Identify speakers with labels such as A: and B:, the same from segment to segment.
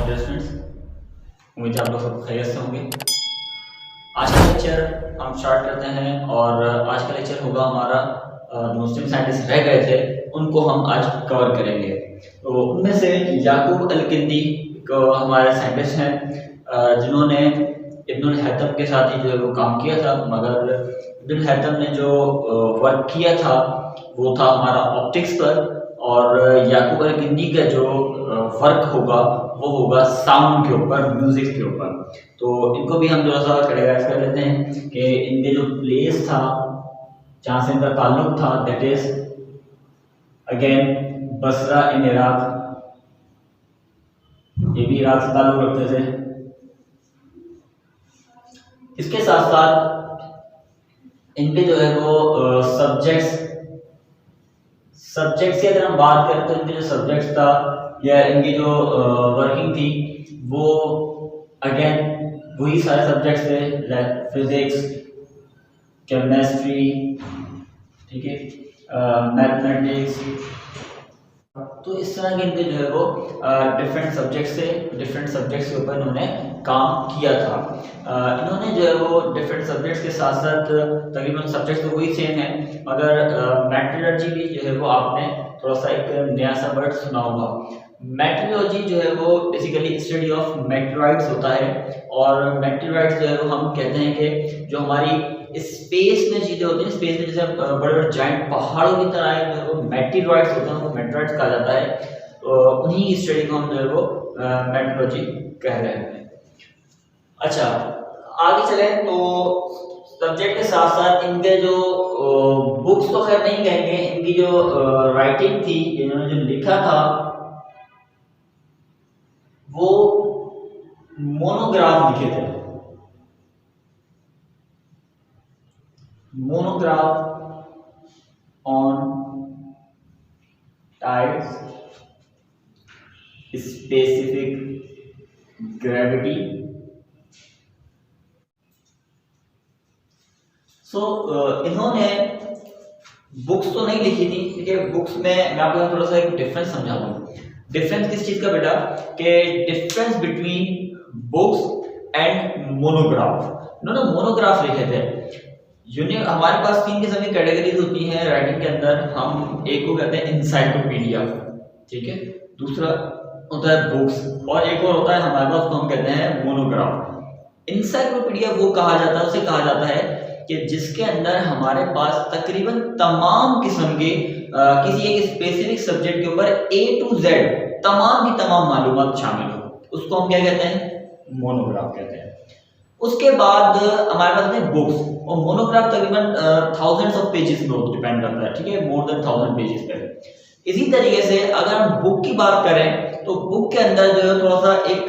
A: Dear students, उम्मीद है आप लोग सब खैरियत से होंगे। आज का लेक्चर हम स्टार्ट करते हैं और आज का लेक्चर होगा हमारा जो मुस्लिम साइंटिस्ट रह गए थे उनको हम आज कवर करेंगे। तो उनमें से याकूब अल-किंदी को हमारे साइंटिस्ट हैं जिन्होंने इब्नुल हैथम के साथ ही जो है वो काम किया था, मगर इब्नुल हैथम ने जो वर्क किया था वो था हमारा ऑप्टिक्स पर, और याकूब अल-किंदी का जो वर्क होगा वो होगा साउंड के ऊपर, म्यूजिक के ऊपर। तो इनको भी हम थोड़ा सा कैटेगराइज कर लेते हैं कि इनके जो प्लेस था जहाँ से इनका ताल्लुक था, that is again Basra in Iraq. ये भी इराक से ताल्लुक रखते थे। इसके साथ साथ इनके जो है वो सब्जेक्ट्स की अगर हम बात करें तो इनके जो सब्जेक्ट्स था या इनकी जो वर्किंग थी वो अगेन वही सारे सब्जेक्ट्स थे, लाइक फिजिक्स, केमिस्ट्री, ठीक है, मैथमेटिक्स। तो इस तरह के इनके जो है वो डिफरेंट सब्जेक्ट्स के ऊपर इन्होंने काम किया था। इन्होंने जो है वो डिफरेंट सब्जेक्ट्स के साथ साथ तकरीबन सब्जेक्ट्स तो वही सेम है, मगर मेट्रोलॉजी भी जो है वो आपने थोड़ा सा एक नया सा वर्ड सुना होगा। मेट्रोलॉजी जो है वो बेसिकली स्टडी ऑफ मेटेराइट्स होता है, और मेटेराइट्स जो है वो हम कहते हैं कि जो हमारी स्पेस में चीजें होती हैं, स्पेस में जैसे बड़े बड़े जाइंट पहाड़ों की तरह है जो वो मेटेराइट्स होते हैं, उनको मेटेराइट्स कहा जाता है। तो उन्हीं की स्टडी को हम जो है वो मेट्रोलॉजी कह रहे हैं। अच्छा, आगे चले तो सब्जेक्ट के साथ साथ इनके जो बुक्स तो खैर नहीं कहेंगे, इनकी जो राइटिंग थी, इन्होंने जो लिखा था वो मोनोग्राफ लिखे थे। Monograph on tides, specific gravity. इन्होंने बुक्स तो नहीं लिखी थी, ठीक है। बुक्स में मैं आपको थोड़ा सा एक डिफरेंस समझा दूं। डिफरेंस किस चीज का बेटा, कि difference between books and monograph. इन्होंने मोनोग्राफ लिखे थे। हमारे पास 3 किस्म की कैटेगरीज होती हैं राइटिंग के अंदर। हम एक को कहते हैं इंसाइक्लोपीडिया, ठीक है, दूसरा होता है बुक्स, और एक और होता है हमारे पास, तो हम कहते हैं मोनोग्राफ। इंसाइक्लोपीडिया वो कहा जाता है, उसे कहा जाता है कि जिसके अंदर हमारे पास तकरीबन तमाम किस्म के किसी एक स्पेसिफिक सब्जेक्ट के ऊपर A to Z तमाम की तमाम मालूमात शामिल हो, उसको हम क्या कहते हैं, मोनोग्राफ कहते हैं। उसके बाद हमारे पास है बुक्स, और मोनोग्राफ तकरीबन थाउजेंड्स ऑफ पेजेस में डिपेंड करता है, ठीक है, मोर देन 1000 पेजेस पे। इसी तरीके से अगर हम बुक की बात करें तो बुक के अंदर जो है थोड़ा सा एक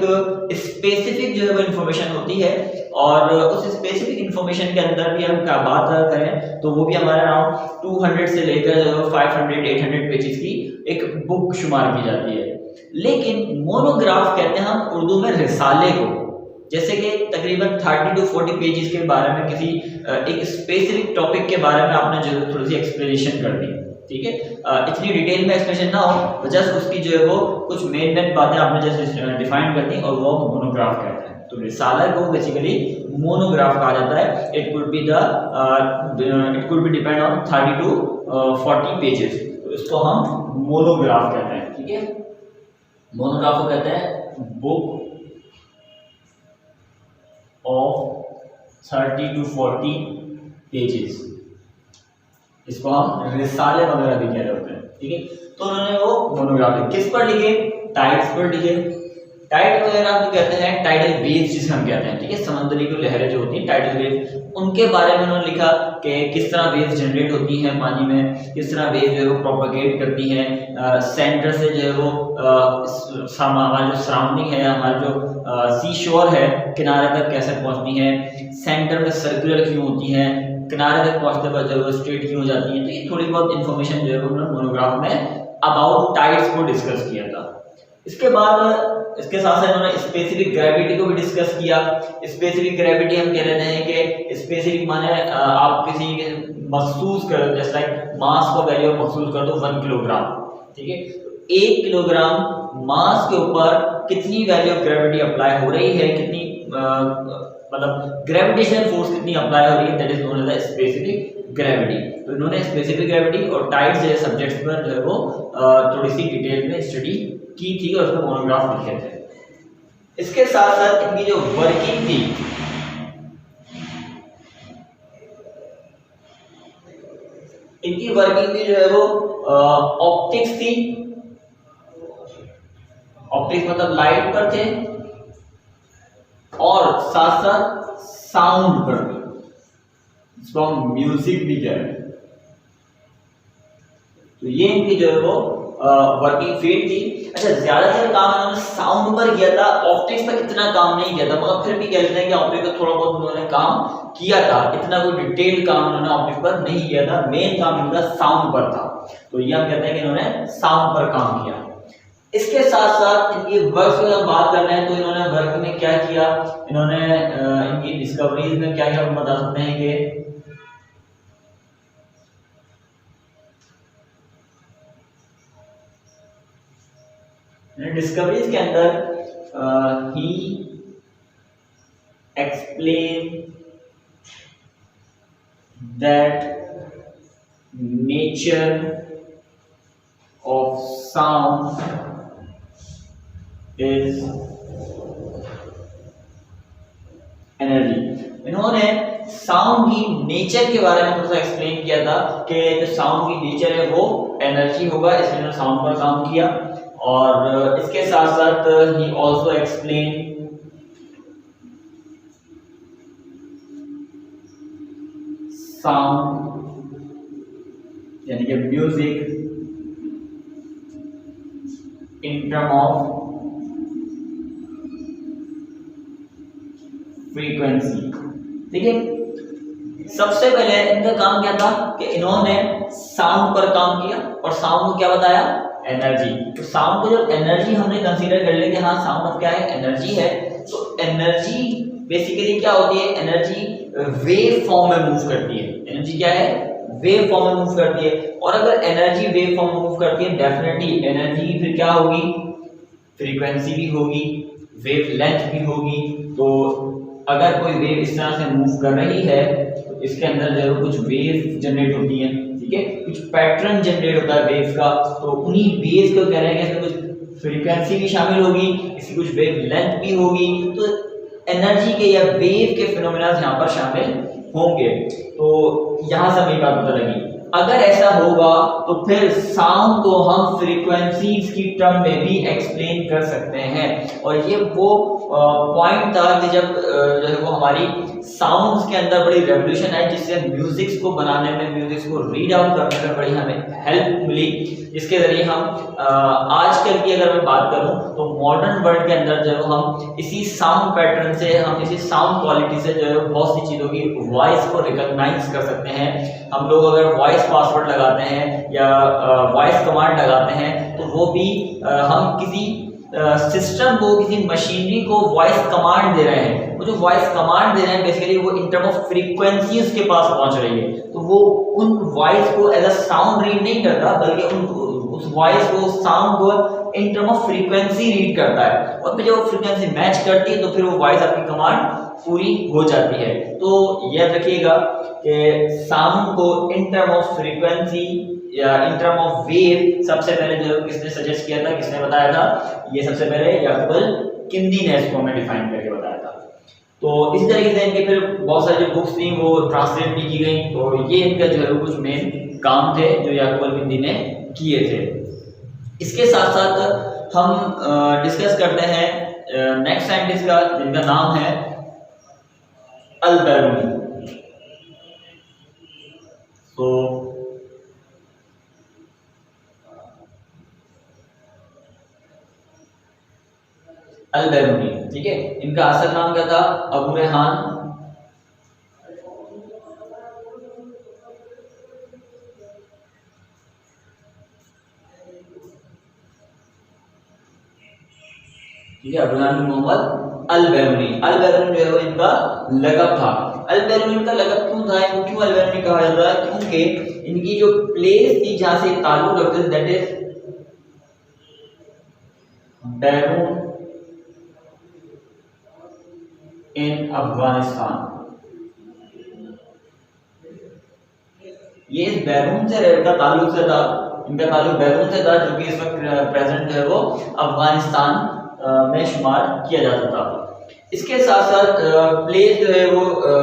A: स्पेसिफिक जो है वो इन्फॉर्मेशन होती है, और उस स्पेसिफिक इन्फॉर्मेशन के अंदर भी हम क्या बात करें तो वो भी हमारे अराउंड 200 से लेकर 500-800 पेजेस की एक बुक शुमार की जाती है। लेकिन मोनोग्राफ कहते हैं हम उर्दू में रिसाले को, जैसे कि तकरीबन 30 to 40 पेजेस के बारे में किसी एक स्पेसिफिक टॉपिक के बारे में आपने जो थोड़ी सी एक्सप्लेनेशन कर दी, ठीक है। इतनी डिटेल में एक्सप्लेनेशन ना हो, जस्ट उसकी जो है वो कुछ मेन बातें आपने जैसे डिफाइन कर दी, और वो मोनोग्राफ कहते हैं। तो रिसाला को बेसिकली मोनोग्राफ कहा जाता है। It could be depend on 30 to 40 pages, तो इसको हम मोनोग्राफ कहते हैं, ठीक है। मोनोग्राफ को कहते हैं बुक ऑफ 30 to 40 पेजेस, इसको हम रिसाले वगैरह भी कह रहे होते हैं, ठीक है। तो उन्होंने वो मोनोग्राफ किस पर लिखे, टाइड्स पर लिखे। टाइड वगैरह हम कहते हैं टाइडल वेव्स जिसे हम कहते हैं, ठीक है, समुद्री की लहरें जो होती हैं टाइडल वेव, उनके बारे में उन्होंने लिखा कि किस तरह वेव्स जनरेट होती हैं पानी में, किस तरह वेव जो है वो प्रोपेगेट करती हैं सेंटर से जो है वो हमारा जो सराउंडिंग है, हमारा जो सी शोर है, किनारे तक कैसे पहुंचती है, सेंटर में सर्कुलर क्यों होती है, किनारे तक पहुंचने पर जो है स्ट्रेट क्यों हो जाती है। तो ये थोड़ी बहुत इन्फॉर्मेशन जो है उन्होंने मोनोग्राफ में अबाउट टाइड्स को डिस्कस किया था। इसके बाद इसके साथ साथ उन्होंने स्पेसिफिक ग्रेविटी को भी डिस्कस किया। स्पेसिफिक ग्रेविटी हम कह रहे हैं कि स्पेसिफिक माने आप किसी मखसूस कर, जैसे लाइक मास को वैल्यू मखसूस कर दो 1 किलोग्राम, ठीक है। 1 किलोग्राम मास के ऊपर कितनी वैल्यू ऑफ ग्रेविटी अप्लाई हो रही है, कितनी मतलब ग्रेविटेशनल फोर्स कितनी अप्लाई हो रही है, that is known as specific gravity. तो इन्होंने स्पेसिफिक ग्रेविटी और टाइड्स जैसे सब्जेक्ट्स पर जो है वो थोड़ी सी डिटेल में स्टडी की थी और उसमें मोनोग्राफ लिखे थे। इसके साथ साथ इनकी जो वर्किंग थी, इनकी वर्किंग भी जो है वो ऑप्टिक्स थी। ऑप्टिक्स मतलब लाइट पर थे और साथ साथ साउंड पर भी, इसको हम म्यूजिक भी कह रहे हैं। तो ये इनकी जो है वो वर्किंग फील्ड थी। अच्छा, ज्यादातर काम इन्होंने साउंड पर किया था, ऑप्टिक्स पर इतना काम नहीं किया था, मगर फिर भी कह लेते हैं कि ऑप्टिक्स पर थोड़ा बहुत उन्होंने काम किया था, इतना कोई डिटेल काम उन्होंने ऑप्टिक्स पर नहीं किया था, मेन काम इनका साउंड पर था। तो ये हम कहते हैं कि इन्होंने साउंड पर काम किया। इसके साथ साथ इनकी वर्क की बात कर रहे हैं तो इन्होंने वर्क में क्या किया, इन्होंने इनकी डिस्कवरीज में क्या क्या बता सकते हैं कि डिस्कवरीज के अंदर ही explain that nature of sound is energy. इन्होंने साउंड की नेचर के बारे में थोड़ा सा एक्सप्लेन किया था कि जो साउंड की नेचर है वो एनर्जी होगा, इसलिए इन्होंने साउंड पर काम किया। और इसके साथ साथ ही ऑल्सो एक्सप्लेन साउंड यानी कि music in term of frequency. देखिए, सबसे पहले इनका काम क्या था कि इन्होंने साउंड पर काम किया और साउंड को क्या बताया, एनर्जी। तो साउंड को जब एनर्जी हमने कंसीडर कर लिया कि हाँ साउंड अब क्या है, एनर्जी है, तो एनर्जी बेसिकली क्या होती है, एनर्जी वेव फॉर्म में मूव करती है। एनर्जी क्या है, वेव फॉर्म में मूव करती है। और अगर एनर्जी वेव फॉर्म में मूव करती है, डेफिनेटली एनर्जी फिर क्या होगी, फ्रीक्वेंसी भी होगी, वेव लेंथ भी होगी। तो अगर कोई वेव इस तरह से मूव कर रही है तो इसके अंदर जो है कुछ वेव जनरेट होती है, ठीक है, कुछ पैटर्न जनरेट होता है वेव का। तो उन्हीं वेव को कह रहे हैं कि इसमें कुछ फ्रीक्वेंसी भी शामिल होगी, इसकी कुछ वेव लेंथ भी होगी। तो एनर्जी के या वेव के फिनोमेना यहाँ पर शामिल होंगे। तो यहाँ से हमें बात पता लगी, अगर ऐसा होगा तो फिर साउंड को हम फ्रीक्वेंसीज की टर्म में भी एक्सप्लेन कर सकते हैं। और ये वो पॉइंट था कि जब जो है वो हमारी साउंड्स के अंदर बड़ी रेवोल्यूशन आई, जिससे म्यूजिक्स को बनाने में, म्यूजिक्स को रीड आउट करने में बड़ी हमें हेल्प मिली, जिसके जरिए हम आजकल की अगर मैं बात करूं तो मॉडर्न वर्ल्ड के अंदर जो है हम इसी साउंड पैटर्न से, हम इसी साउंड क्वालिटी से जो है बहुत सी चीज़ों की वॉइस को रिकॉग्नाइज कर सकते हैं। हम लोग अगर वॉइस पासवर्ड लगाते हैं या वॉइस कमांड लगाते हैं तो वो भी हम किसी सिस्टम को, किसी मशीनरी को वॉइस कमांड दे रहे हैं। वो जो वॉइस कमांड दे रहे हैं बेसिकली वो इन टर्म ऑफ फ्रीक्वेंसी उसके पास पहुंच रही है। तो वो उन वॉइस को एज अ साउंड रीड नहीं करता, बल्कि उस वॉइस को, साउंड को in term of frequency read करता है। और फिर जब फ्रीक्वेंसी मैच करती है तो फिर वो वॉइस आपकी कमांड पूरी हो जाती है। तो याद रखिएगा कि साउंड को इन टर्म ऑफ फ्रीक्वेंसी या इन टर्म ऑफ वेव सबसे पहले जो किसने सजेस्ट किया था, किसने बताया था, ये सबसे पहले याकुब किंदी ने इसको हमें डिफाइन करके बताया था। तो इस तरीके से इनके फिर बहुत सारी जो बुक्स थी वो ट्रांसलेट भी की गई। तो ये इनका जो है कुछ मेन काम थे जो याकुब किंदी ने किए थे। इसके साथ साथ हम डिस्कस करते हैं नेक्स्ट साइंटिस्ट का, जिनका नाम है अल-बेरूनी। तो अल-बेरूनी, ठीक है, इनका असल नाम क्या था, अबू रेहान ठीक है, अब्दुल मोहम्मद अल-बेरूनी। अल-बेरूनी जो है इनका लक़ब था। अल-बेरूनी का लक़ब क्यों था, इनको क्यों अल-बेरूनी कहा जाता है, क्योंकि इनकी जो प्लेस थी जहां से ताल्लुक रखते थे, दैट इज बैरून इन अफगानिस्तान। ये इस बैरून से का ताल्लुक से था, इनका ताल्लुक बैरून से था, जो कि इस वक्त प्रेजेंट है वो अफगानिस्तान में शुमार किया जाता था। इसके साथ साथ प्लेस जो है वो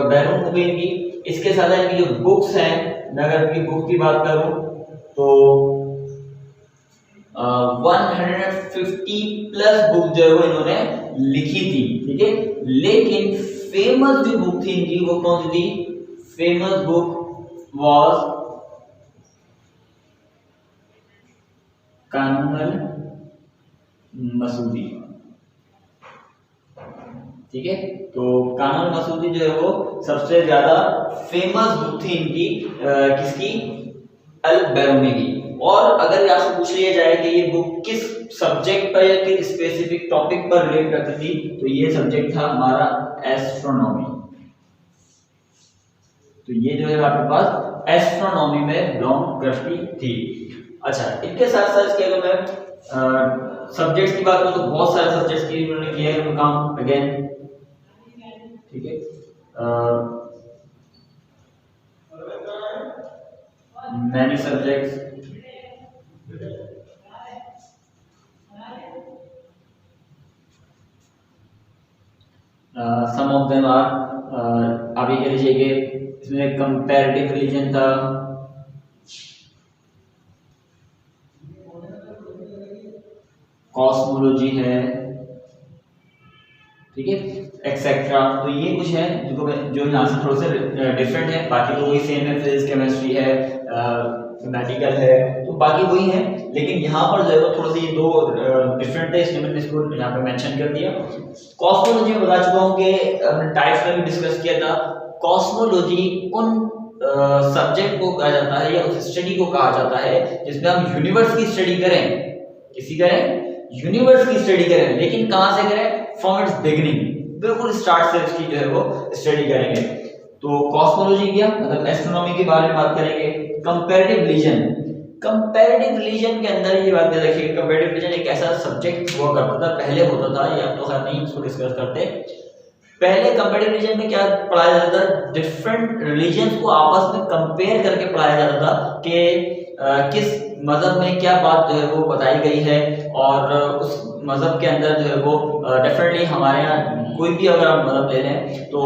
A: बैरून हो गई इनकी। इसके साथ इनकी जो बुक्स हैं, मैं अगर इनकी बुक की बात करूं तो 150 प्लस बुक जो है वो इन्होंने लिखी थी, ठीक है। लेकिन फेमस जो बुक थी इनकी वो कौन सी थी? फेमस बुक वाज कानून मसूदी, ठीक है। तो कानून मसूदी जो है वो सबसे ज्यादा फेमस बुक थी इनकी, किसकी? अल बैरूनी की। और अगर यहाँ से पूछ लिया जाए कि ये बुक किस सब्जेक्ट पर या किस स्पेसिफिक टॉपिक पर रिलेट करती थी, तो ये सब्जेक्ट था हमारा एस्ट्रोनॉमी। तो ये जो है आपके पास एस्ट्रोनॉमी में बिलोंग करती थी। अच्छा, इनके साथ साथ इसके अगर मैं सब्जेक्ट्स की बात करूं तो बहुत सारे सब्जेक्ट्स की इन्होंने किया है काम अगेन, ठीक है। Many subjects, some of them are, आप ये कह लीजिए कि इसमें कंपैरेटिव रिलीजन था, कॉस्मोलॉजी है, ठीक है, एक्सेट्रा। तो ये कुछ है जो यहाँ से थोड़े से डिफरेंट है, बाकी तो वही सेम है। फिजिक्स, केमिस्ट्री है, मैथमेटिकल है, तो बाकी वही है। लेकिन यहाँ पर जो है थोड़ा सा ये दो डिफरेंट है, इसलिए मैंने इसको यहाँ पे मेंशन कर दिया। कॉस्मोलॉजी में बता चुका हूँ कि हमने टाइप्स में भी डिस्कस किया था। कॉस्मोलॉजी उन सब्जेक्ट को कहा जाता है या उस स्टडी को कहा जाता है जिसमें हम यूनिवर्स की स्टडी करें। किसी करें? यूनिवर्स की स्टडी करें, लेकिन कहां से करें? फ्रॉम इट्स बिगिनिंग, बिल्कुल स्टार्ट से उसकी जो है वो स्टडी करेंगे। तो कॉस्मोलॉजी किया, मतलब एस्ट्रोनॉमी के बारे में बात करेंगे। कंपैरेटिव रिलीजन, कंपैरेटिव रिलीजन के अंदर ये बात देखिए, कंपैरेटिव रिलीजन एक ऐसा सब्जेक्ट हुआ करता था, पहले होता था, ये अब तो खैर नहीं इसको डिस्कस करते। पहले कंपैरेटिव रिलीजन में क्या पढ़ाया जाता था? डिफरेंट रिलीजन्स को आपस में कंपेयर करके पढ़ाया जाता था कि किस मजहब में क्या बात जो है वो बताई गई है, और उस मजहब के अंदर जो है वो डेफिनेटली हमारे यहाँ कोई भी अगर हम मजहब ले लें तो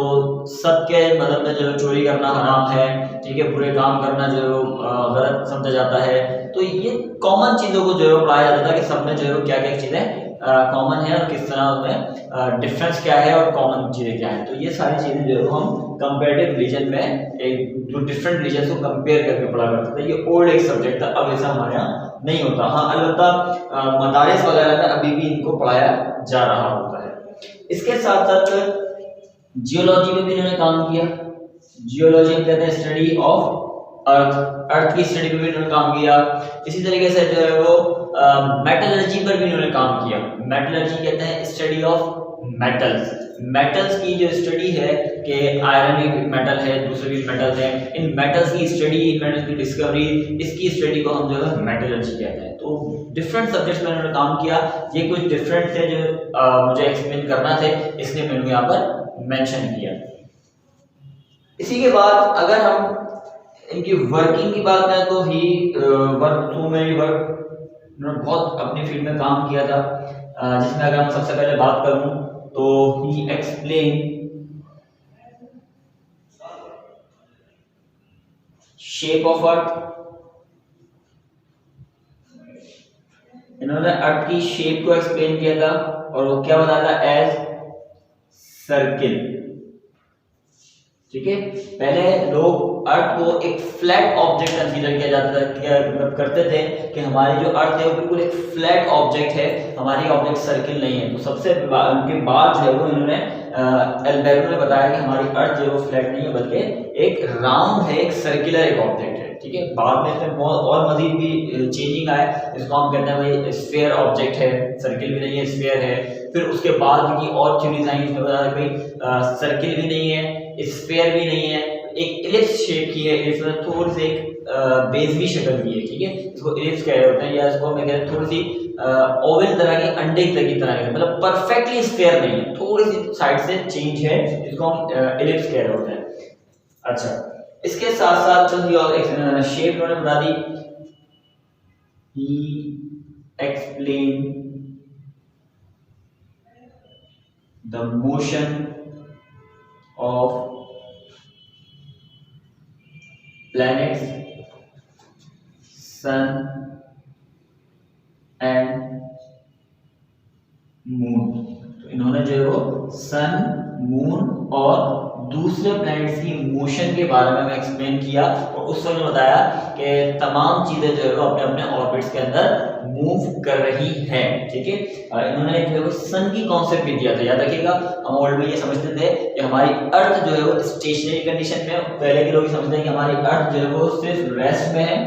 A: सबके मजहब में जो है चोरी करना हराम है, ठीक है, बुरे काम करना जो है गलत समझा जाता है। तो ये कॉमन चीज़ों को जो है पढ़ाया जाता है कि सब में जो है वो क्या क्या चीज़ें कॉमन है और किस तरह उसमें डिफरेंस क्या है और कॉमन चीज़ें क्या है। तो ये सारी चीज़ें जो है हम कंपैरेटिव रिलीजन में एक जो डिफरेंट रिलीजन को कंपेयर करके पढ़ा करते थे। ये ओल्ड एक सब्जेक्ट था, अब ऐसा हमारे यहाँ नहीं होता। हाँ, अलबत्ता मदारिस वगैरह में अभी भी इनको पढ़ाया जा रहा होता है। इसके साथ साथ जियोलॉजी में भी इन्होंने काम किया। जियोलॉजी में कहते हैं स्टडी ऑफ अर्थ, अर्थ की स्टडी में भी इन्होंने काम किया। इसी तरीके से जो है वो मेटलर्जी पर भी इन्होंने काम किया। मेटलर्जी कहते हैं स्टडी ऑफ मेटल्स, मेटल्स की जो स्टडी है कि आयरन एक मेटल है, दूसरे भी मेटल्स हैं, इन मेटल्स की स्टडी, इन मेटल्स की डिस्कवरी, इसकी स्टडी को हम जो है मेटलर्जी कहते हैं। तो डिफरेंट सब्जेक्ट्स में इन्होंने काम किया। ये कुछ डिफरेंट थे जो मुझे एक्सप्लेन करना थे, इसलिए मैंने यहाँ पर मेंशन किया। इसी के बाद अगर हम इनकी वर्किंग की बात करें तो ही वर्क थ्रू में वर्क उन्होंने बहुत अपनी फील्ड में काम किया था, जिसमें अगर हम सबसे पहले बात करूं तो ही एक्सप्लेन शेप ऑफ अर्थ। इन्होंने अर्थ की शेप को एक्सप्लेन किया था और वो क्या बताया था? एज सर्किल, ठीक है। पहले लोग अर्थ को एक फ्लैट ऑब्जेक्ट कंसीडर किया जाता था, मतलब करते थे कि हमारी जो अर्थ है वो बिल्कुल एक फ्लैट ऑब्जेक्ट है, हमारी ऑब्जेक्ट सर्किल नहीं है। तो सबसे उनके बाद जो है वो इन्होंने एल्बेरो ने बताया कि हमारी अर्थ जो है वो फ्लैट नहीं है बल्कि एक राउंड है, एक सर्कुलर एक ऑब्जेक्ट है, ठीक है। बाद में इसमें बहुत और मजीद भी चेंजिंग आए, इसको हम कहते हैं भाई स्फीयर ऑब्जेक्ट है, सर्किल भी नहीं है, स्फीयर है। फिर उसके बाद की और थ्योरीज आई, इसमें बताया भाई सर्किल भी नहीं है, स्फीयर भी नहीं है, एक इलिप्स शेप की है, इसमें थोड़ी सी एक बेस भी शक्ल की है, ठीक है। इसको इलिप्स कह रहे होते हैं, या इसको मैं कहते हैं थोड़ी सी ओवल तरह के, अंडे की तरह के, मतलब परफेक्टली स्क्वायर नहीं है, थोड़ी सी साइड से चेंज है, जिसको हम एलिप्स कह रहे होते हैं। अच्छा, इसके साथ साथ चलिए और शेप उन्होंने बता दी। He explain the motion of planets, sun and moon. तो इन्होंने जो है वो सन, मून और दूसरे प्लैनेट्स की मोशन के बारे में एक्सप्लेन किया, और उस समय बताया कि तमाम चीजें जो है वो अपने अपने ऑर्बिट्स के अंदर मूव कर रही है। ठीक है, इन्होंने जो है वो सन की कॉन्सेप्ट भी दिया था। याद रखिएगा, हम ओल्ड में ये समझते थे कि हमारी अर्थ जो है वो स्टेशनरी कंडीशन में, पहले के लोग समझते हैं कि हमारी अर्थ जो है वो सिर्फ रेस्ट में है,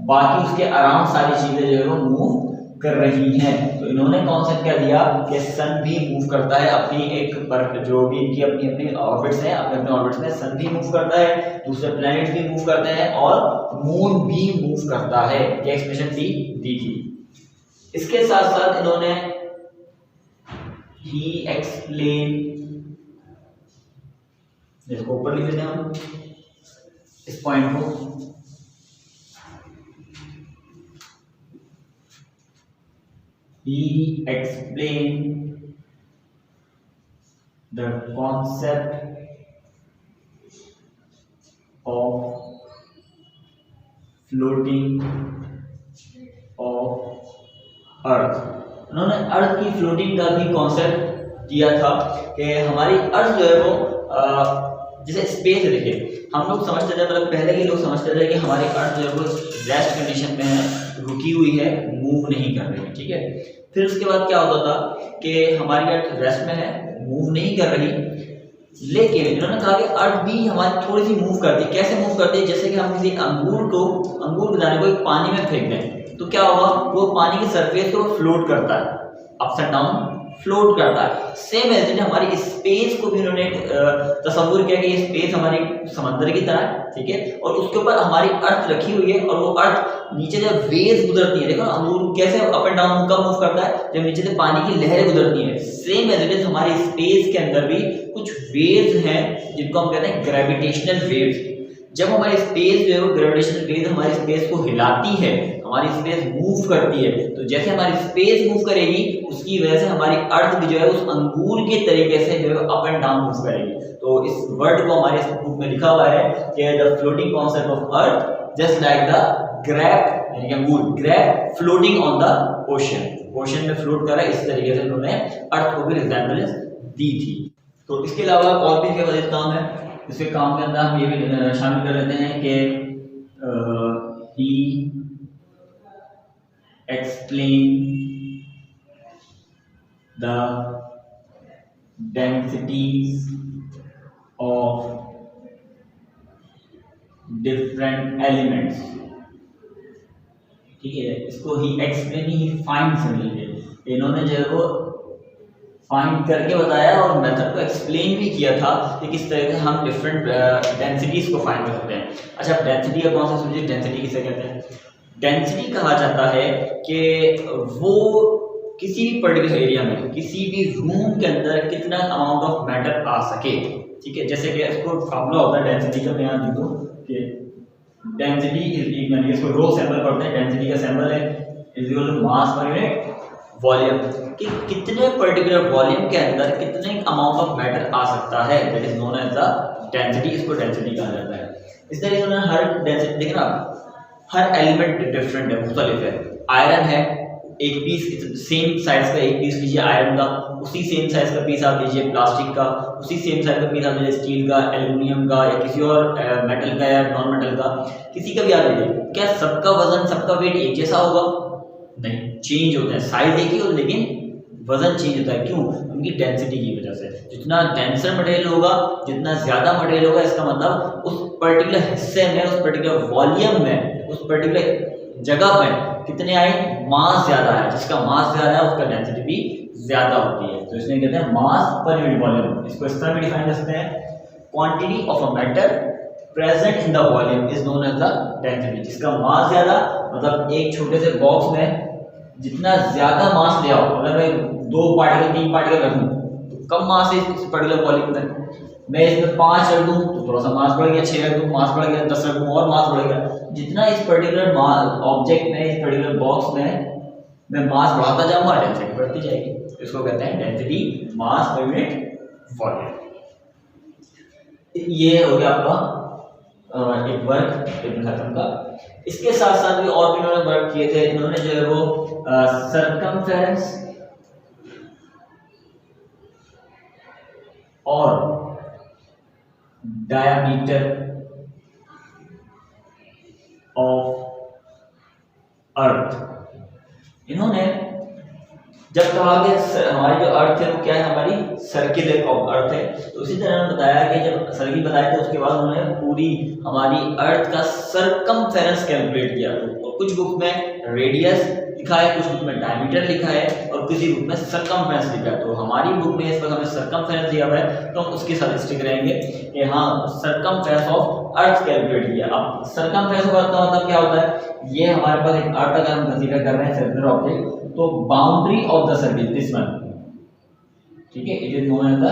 A: बाकी उसके अराउंड सारी चीजें जो है वो मूव कर रही हैं। तो इन्होंने कॉन्सेप्ट क्या दिया कि सन भी मूव करता है अपनी एक पर, जो भी इनकी अपनी अपनी ऑर्बिट्स हैं, अपने अपने ऑर्बिट्स में सन भी मूव करता है, दूसरे प्लैनेट्स भी मूव करते हैं और मून भी मूव करता है। ये एक्सप्लेनेशन दी थी। इसके साथ साथ इन्होंने ही एक्सप्लेन, इसको ऊपर लिख देते हैं हम इस पॉइंट को, he explained the concept of floating of earth। उन्होंने अर्थ की फ्लोटिंग का भी कॉन्सेप्ट दिया था कि हमारी अर्थ जो है वो जैसे स्पेस है। देखिए, हम लोग समझते थे, मतलब पहले के लोग समझते थे कि हमारी अर्थ जो है वो रेस्ट कंडीशन में है, रुकी हुई है, मूव नहीं कर रही है। ठीक है, फिर उसके बाद क्या होता था कि हमारी अर्थ रेस्ट में है, मूव नहीं कर रही, लेकिन इन्होंने कहा कि अर्थ भी हमारी थोड़ी सी मूव करती है। कैसे मूव करती है? जैसे कि हम किसी अंगूर के दाने को एक पानी में फेंक दें तो क्या होगा, वो पानी की सरफेस को फ्लोट करता है, अप्स एंड डाउन फ्लोट करता है। सेम एज इट हमारी स्पेस को भी उन्होंने तस्वीर किया कि ये स्पेस हमारी समंदर की तरह है। ठीक है, और उसके ऊपर हमारी अर्थ रखी हुई है, और वो अर्थ नीचे जब वेव्स गुजरती है, देखो अंगूर कैसे अप एंड डाउन कब मूव करता है, जब नीचे से पानी की लहरें गुजरती हैं। सेम एज इट इज हमारी स्पेस के अंदर भी कुछ वेव्स हैं जिनको हम कहते हैं ग्रेविटेशनल वेव्स। जब हमारी स्पेस जो है वो ग्रेविटेशनल वेव्स हमारी स्पेस को हिलाती है, हमारी स्पेस मूव करती है, तो जैसे हमारी स्पेस मूव करेगी उसकी वजह से हमारी अर्थ भी जो है उस अंगूर के तरीके से जो है अप एंड डाउन मूव करेगी। तो इस वर्ड को हमारे बुक में लिखा हुआ है कि the floating concept of earth just like the grab, यानी कि अंगूर grab floating on the ocean में फ्लोट कर रहा है। इस तरीके से उन्होंने अर्थ को भी रिजेम्बलेंस दी थी। तो इसके अलावा और भी क्या काम है, इसके काम के अंदर हम ये भी शामिल कर लेते हैं कि he explain the densities of different elements. ठीक है, इसको ही एक्सप्लेन ही फाइंड समझ लीजिए। इन्होंने जो है वो फाइंड करके बताया और मेथड को एक्सप्लेन भी किया था कि किस तरह से हम डिफरेंट डेंसिटीज को फाइंड कर सकते हैं। अच्छा, डेंसिटी का कौन सा समझिए, डेंसिटी किसे कहते हैं? डेंसिटी कहा जाता है कि वो किसी भी पर्टिकुलर एरिया में, किसी भी रूम के अंदर कितना अमाउंट ऑफ मैटर आ सके। ठीक है, जैसे कि इसको फार्मूला होता है डेंसिटी का, मैं यहाँ लिखूँ कि डेंसिटी इज, यानी इसको रो सिंबल पढ़ते हैं, डेंसिटी का सिंबल है is equal to mass per unit volume, कि कितने पर्टिकुलर वॉल्यूम के अंदर कितने अमाउंट ऑफ मैटर आ सकता है, that is known as the density. इसको डेंसिटी कहा जाता है। इस तरीके से हर डेंसिटी देखना, हर एलिमेंट डिफरेंट है, मुख्तलिफ है। आयरन है, एक पीस सेम साइज का एक पीस लीजिए आयरन का, उसी सेम साइज का पीस आप लीजिए प्लास्टिक का, उसी सेम साइज का पीस आप लीजिए स्टील का, एल्युमिनियम का, या किसी और मेटल का या नॉन मेटल का, किसी का भी आप लीजिए। क्या सबका वजन, सबका वेट एक जैसा होगा? नहीं, चेंज होता है। साइज एक ही होता है लेकिन वजन चेंज होता है। क्यों? उनकी डेंसिटी की वजह से। जितना डेंसर मटेरियल होगा, जितना ज्यादा मटेरियल होगा, इसका मतलब उस पर्टिकुलर हिस्से में, उस पर्टिकुलर वॉल्यूम में, उस पर्टिकुलर जगह में कितने आए, मास ज्यादा है। जिसका मास ज्यादा है उसका डेंसिटी भी ज्यादा होती है। तो इसमें कहते हैं मास पर यूनिट वॉल्यूम। इसको इस तरह भी डिफाइन कर सकते हैं, quantity of a matter present in the volume is known as the density. जिसका मास ज्यादा, मतलब एक छोटे से बॉक्स में जितना ज्यादा मास ले आओ, अगर मैं 2 पार्टिकल 3 पार्टिकल रखूं तो कम मास है इस पर्टिकुलर पॉलीमर में। मैं इसमें 5 रख दूं तो थोड़ा सा मास बढ़ गया, 6 रख दूं मास बढ़ गया, 10 रख दूं और मास बढ़ गया। जितना इस पर्टिकुलर ऑब्जेक्ट में, इस पर्टिकुलर बॉक्स में मैं मास बढ़ाता जाऊंगा, डेंसिटी बढ़ती जाएगी। इसको कहते हैं density mass per unit volume. ये हो गया आपका एक वर्क इब्न हज़म का। इसके साथ साथ भी और भी इन्होंने वर्क किए थे। इन्होंने जो है वो सरकमफेरेंस और डायामीटर ऑफ अर्थ, इन्होंने जब कहा कि हमारी जो अर्थ है वो क्या है, हमारी सर्किल अर्थ है, तो उसी तरह उन्होंने बताया कि जब सर्किल बताया तो उसके बाद उन्होंने पूरी हमारी अर्थ का सरकमफेरेंस कैलकुलेट किया। तो कुछ बुक में रेडियस लिखा है, कुछ बुक में डायमीटर लिखा है और किसी बुक में सरकमफेरेंस लिखा है। तो हमारी बुक में इस वक्त हमें सरकमफेरेंस दिया हुआ है, तो हम उसके साथ स्टिक रहेंगे कि हाँ सरकमफेरेंस ऑफ अर्थ कैलकुलेट किया। अब सरकमफेरेंस ऑफ अर्थ का मतलब क्या होता है, ये हमारे पास एक अर्थ अगर हम कंसीडर कर रहे हैं सर्कुलर ऑब्जेक्ट, तो boundary of the circle this one, ठीक है, it is known as the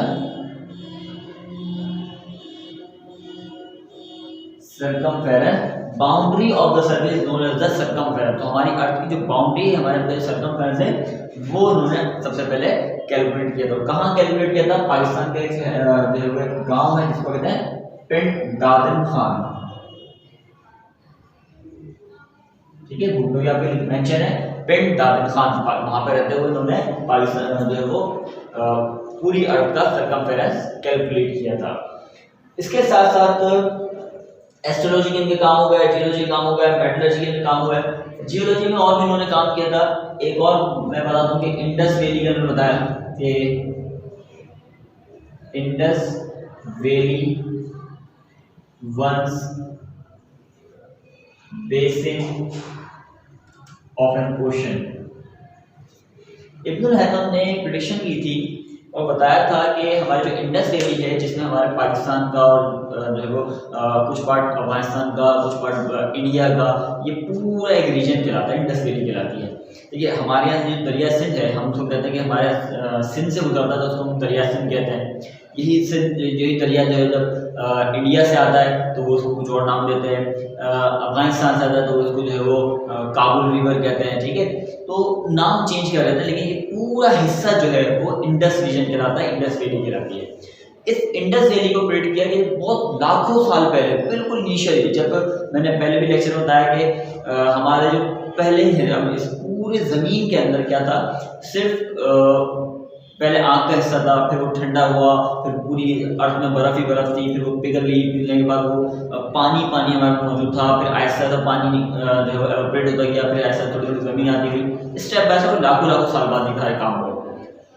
A: circumference. Boundary of the circle is known as the circumference. तो हमारी अर्थ की जो बाउंड्री है, हमारे जो सर्कमफेरेंस है, वो उन्होंने सबसे पहले कैलकुलेट किया। तो कहाँ कैलकुलेट किया था, पाकिस्तान के एक गांव है जिसको कहते हैं पिंड दादन खान, ठीक है, बुक में आपके मेंशन है पिंड दादन खान, वहां पे रहते हुए उन्होंने पाकिस्तान जो है वो पूरी अर्थ का सरकमफेरेंस कैलकुलेट किया था। इसके साथ साथ एस्ट्रोलॉजी के इनके काम हो गया, जियोलॉजी काम हो गया, मेटलर्जी के काम हुआ है। जियोलॉजी में और भी इन्होंने काम किया था। एक और मैं बता दूं कि इंडस वैली का उन्होंने बताया कि Indus valley once basin of an ocean. Ibnul Haytham ने प्रेडिक्शन की थी और बताया था कि हमारे जो इंडस वैली है, जिसमें हमारे पाकिस्तान का और जो है वो कुछ पार्ट अफगानिस्तान का, कुछ पार्ट इंडिया का, ये पूरा एक रीजन कहलाता है, इंडस वैली कहलाती है। देखिए हमारे यहाँ जो दरिया सिंध है, हम उसको कहते हैं कि हमारे सिंध से गुजरता है तो उसको हम दरिया सिंध कहते हैं। यही सिंध, यही दरिया जो है जब इंडिया से आता है तो वो उसको कुछ और नाम देते हैं, अफगानिस्तान से आता है तो उसको जो है वो काबुल रिवर कहते हैं, ठीक है, तो नाम चेंज कर देते हैं, लेकिन ये पूरा हिस्सा जो है वो इंडस रीजन कहलाता है, इंडस वैली कहलाती है। इस इंडस वैली को प्रेडिक्ट किया कि बहुत लाखों साल पहले, बिल्कुल इनिशियली, जब मैंने पहले भी लेक्चर में बताया कि हमारे जो पहले है, इस पूरे ज़मीन के अंदर क्या था, सिर्फ पहले आग का हिस्सा था, फिर वो ठंडा हुआ, फिर पूरी अर्थ में बर्फ ही बर्फ थी, फिर वो पिघल गई, पिघलने के बाद वो पानी हमारे मौजूद था, फिर ऐसा था पानी जो एवोपरेट होता गया, फिर ऐसा थोड़ी थोड़ी ज़मीन आती गई, स्टेप बाय स्टेप लाखों लाखों साल बाद दिखा है काम को।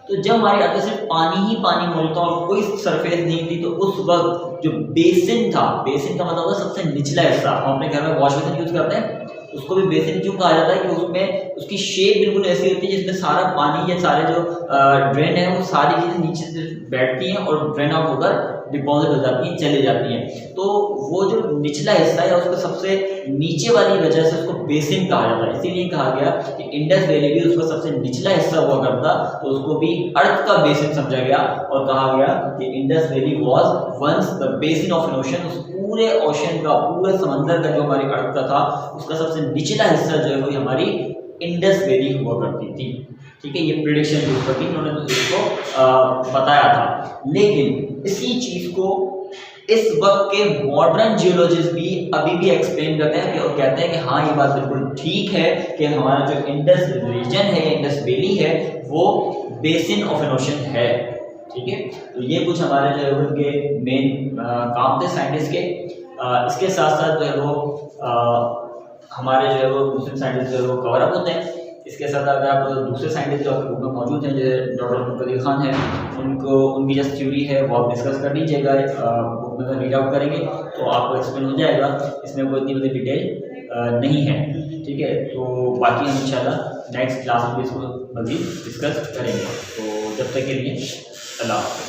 A: तो जब हमारे अर्थ सिर्फ पानी ही पानी मौजूद था और कोई सरफेस नहीं थी, तो उस वक्त जो बेसिन था, बेसिन का मतलब होता है सबसे निचला हिस्सा, हम अपने घर में वॉश बेसिन यूज़ करते हैं, उसको भी बेसिन क्यों कहा जाता है कि उसमें उसकी शेप बिल्कुल ऐसी होती है जिसमें सारा पानी या सारे जो ड्रेन है वो सारी चीज़ें नीचे से बैठती हैं और ड्रेन आउट होकर डिपॉजिट हो जाती हैं, चले जाती हैं। तो वो जो निचला हिस्सा है उसको सबसे नीचे वाली वजह से उसको बेसिन कहा जाता है। इसीलिए कहा गया कि इंडस वैली भी उसका सबसे निचला हिस्सा हुआ करता, तो उसको भी अर्थ का बेसिन समझा गया और कहा गया कि Indus valley was once the basin of an ocean. उस पूरे ओशन का, पूरे समंदर का जो हमारी अर्थ का था, उसका सबसे निचला हिस्सा जो है वो हमारी इंडस वैली हुआ करती थी, ठीक है। ये प्रेडिक्शन के ऊपर भी उन्होंने इसको बताया था। लेकिन इसी चीज को इस वक्त के मॉडर्न जियोलॉजिस्ट भी अभी भी एक्सप्लेन करते हैं और कहते हैं कि हाँ ये बात बिल्कुल ठीक है कि हमारा जो इंडस रीजन है, इंडस वैली है, वो बेसिन ऑफ एन ओशन है, ठीक है। तो ये कुछ हमारे जो है उनके मेन काम थे साइंटिस्ट के। इसके साथ साथ जो है वो हमारे जो है वो दूसरे साइंटिस्ट जो है वो कवर अप होते हैं। इसके साथ अगर आप दूसरे साइंटिस्ट जो आपके बुक में मौजूद हैं, जैसे डॉक्टर कदीर खान है, उनको उनकी जो थ्योरी है वो आप डिस्कस कर लीजिएगा, बुक में रीड आउट करेंगे तो आपको एक्सप्लेन हो जाएगा, इसमें कोई इतनी बड़ी डिटेल नहीं है, ठीक है। तो बाकी हम इंशाल्लाह नेक्स्ट क्लास में इसको मज़ीद डिस्कस करेंगे। तो जब तक के लिए अल्लाह हाफ़िज़।